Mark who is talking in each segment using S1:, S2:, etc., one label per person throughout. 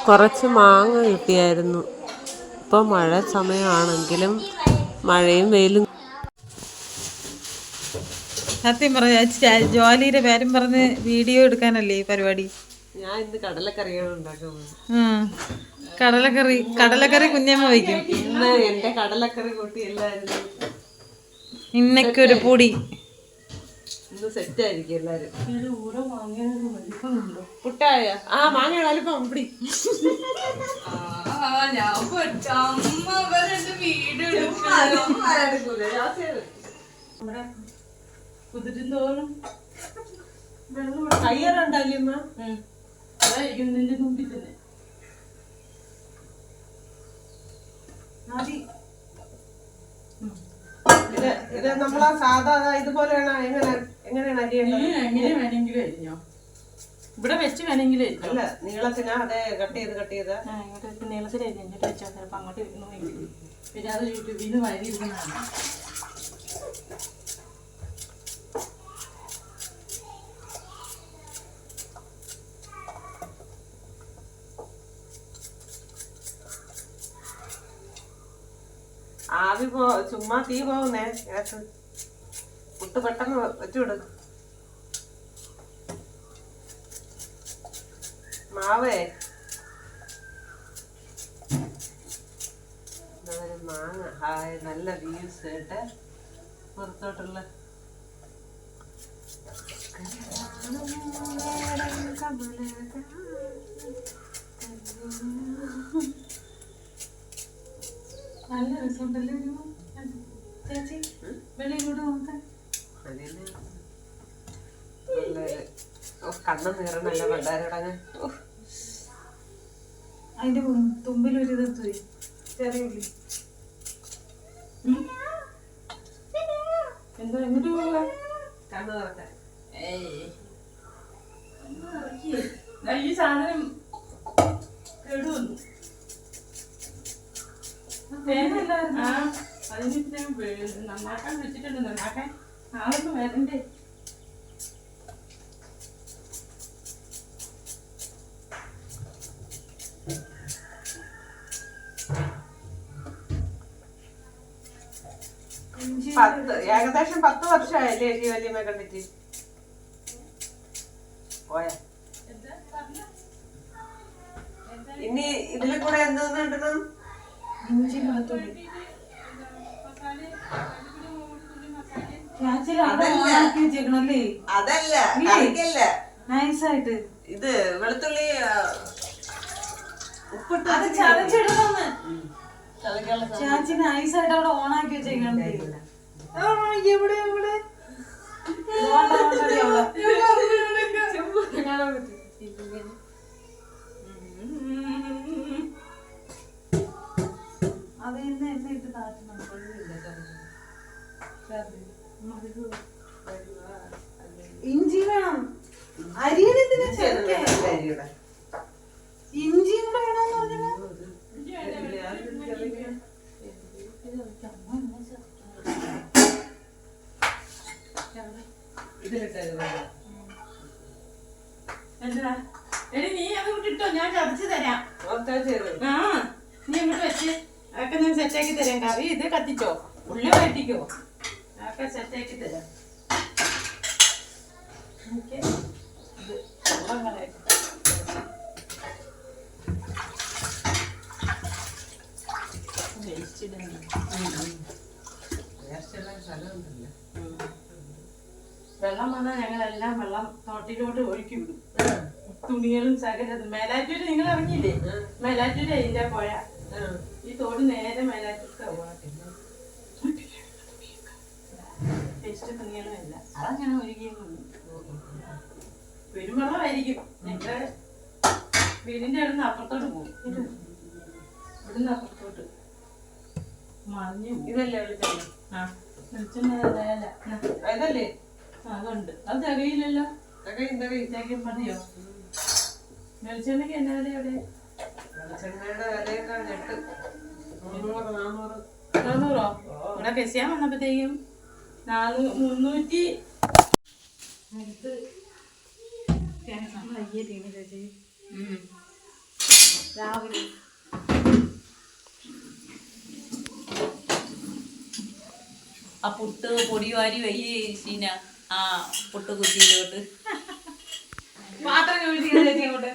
S1: കുറച്ച് മാങ്ങ കിട്ടിയായിരുന്നു. ഇപ്പോൾ മഴ സമയമാണെങ്കിലും മഴയും വെയിലും.
S2: സത്യം പറഞ്ഞ ജോലിയുടെ പേരും പറഞ്ഞ് വീഡിയോ എടുക്കാനല്ലേ ഈ പരിപാടി.
S1: ഞാൻ ഇന്ന് കടലക്കറിയാണ് ഉണ്ടാക്കുന്നത്.
S2: കടലക്കറി കുഞ്ഞമ്മ വയ്ക്കും.
S1: ഇന്ന് എന്റെ കടലക്കറി കൂട്ടി എല്ലാവരും
S2: ഇന്നൊരു പൊടി
S1: ഇന്ന് സെറ്റ് ആയിരിക്കും എല്ലാരും. പുട്ടായ മാങ്ങ വലിപ്പം പിടി.
S2: കുതിരുന്തോറും
S1: കയ്യറുണ്ടല്ലോ
S2: നിന്റെ മുമ്പിൽ തന്നെ
S1: ഇത് നമ്മളാ സാധാ ഇതുപോലെയാണ്. എങ്ങനെയാണ് അരിയേണ്ടത്?
S2: എങ്ങനെ വേണമെങ്കിലും അരിഞ്ഞോ, ഇവിടെ വെച്ച് വേണമെങ്കിലും
S1: അല്ല നീളത്തിനാ അതെ കട്ട് ചെയ്ത്
S2: ഇങ്ങോട്ട് നീളത്തിൽ അരിഞ്ഞിട്ട് വെച്ചാൽ ചിലപ്പോൾ അങ്ങോട്ട് വരുന്നു. പിന്നെ അത് യൂട്യൂബിൽ വരി ഇരുന്നതാണ്.
S1: ആവി ചുമ്മാ തീ പോകുന്നേ. പുട്ട് പെട്ടെന്ന് വെച്ചുവിട്. മാവേ മാങ്ങ നല്ല വ്യൂസ് കേട്ട് പുറത്തോട്ടുള്ള
S2: നല്ല രസമുണ്ടല്ലേ ചേച്ചി. വെളിയിലൂടെ നോക്കാൻ
S1: കണ്ണം നീറണല്ല പണ്ടാരടങ്ങ്.
S2: അതിന്റെ തുമ്പിലൊരു ഇതെത്തു ചെറിയ ഉള്ളി. എന്താ എങ്ങോട്ട് പോവാ?
S1: കണ്ണ് തുറക്കാൻ.
S2: ഈ സാധനം കേടുവന്നു. അതിന് നന്നാക്കാൻ വെച്ചിട്ടുണ്ട്. നന്നാക്കാൻ ആളൊന്നും വരണ്ടേ?
S1: ഏകദേശം 10 വർഷമായല്ലേ ചേച്ചി വല്യമ്മ കണ്ടിട്ട് പോയ. ഇനി ഇതിൽ കൂടെ എന്തോന്ന് കിട്ടണം?
S2: ഇഞ്ചി വെളുത്തുള്ളി.
S1: അതല്ല
S2: നൈസായിട്ട്
S1: ഇത് വെളുത്തുള്ളി ഉപ്പിട്ട്
S2: അത് ചതച്ചിടണമെന്ന് ചാച്ചി നൈസായിട്ട് അവിടെ ഓണാക്കി വെച്ചേക്കണ്ടേ. എവിടെ എവിടെ അത് എന്നെ ഇട്ട് താറ്റണം. ഇഞ്ചി വേണം. അരിയണത്തിന് ഇഞ്ചിയും കൂടെ വേണമെന്ന് പറഞ്ഞത്. എന്താ എടി നീ അത് വിട്ടിട്ടോ, ഞാൻ ചതച്ച് തരാം. നീ അങ്ങോട്ട് വെച്ച് അതൊക്കെ ഞാൻ സെറ്റാക്കി തരാം. കറി ഇത് കത്തിച്ചോ, ഉള്ളി വഴറ്റിക്കോ, അതൊക്കെ സെറ്റാക്കി തരാം. വെള്ളം വന്നാൽ ഞങ്ങളെല്ലാം വെള്ളം തോട്ടിലോട്ട് ഒഴുക്കി വിടും. തുണികളും സകലതും. മേലാറ്റൂര് നിങ്ങൾ ഇറങ്ങിയില്ലേ? മേലാറ്റൂര് അതിന്റെ പുഴ. ഈ തോട് നേരെ മേലാറ്റൂർക്ക് പോകത്തില്ല. വേസ്റ്റ് തുണികളും ഇല്ല. അതങ്ങനെ ഒഴുകിയൊന്നും പെരുവെള്ളമായിരിക്കും. ഞങ്ങള് വീടിന്റെ അടുത്ത് അപ്പുറത്തോട്ട് പോകും. ഇവിടുന്ന് അപ്പുറത്തോട്ട് മറിഞ്ഞു. ഇതല്ലേ വിളിച്ചത്? അതല്ലേ? അതുണ്ട്. അത് തികയില്ലല്ലോ. മതിയോ? വെളിച്ചെണ്ണയ്ക്ക് എന്നാ വില എവിടെ?
S1: വെളിച്ചെണ്ണയുടെ വിലയൊക്കെ
S2: 400. ഇവിടെ കെസിയാൻ വന്നപ്പോഴത്തേക്കും 300. രാവിലെ
S3: ആ പുട്ട് പൊടി വാരി വയ്യ ശീന ആ പുട്ട് കുറ്റിയിലോട്ട്
S2: പാത്രം കഴുകി അങ്ങോട്ട്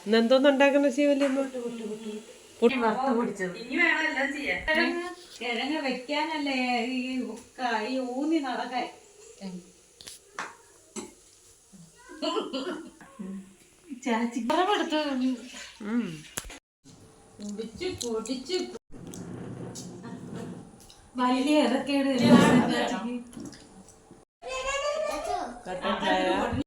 S1: ഇന്നെന്തോന്നുണ്ടാക്കുന്ന ശിവല്യമ്മ?
S2: വറുത്ത് പൊടിച്ചത്.
S3: ഇനി വേണം എല്ലാം ചെയ്യാൻ.
S2: കിഴങ്ങ് വെക്കാനല്ലേ ഈ ഊന്നി നടക്കാൻ. ചാച്ചി പറവെടുത്ത് കുടിച്ച് പൊടിച്ച് വലിയ ഇറക്കേട്
S1: കട്ടൻ ചായ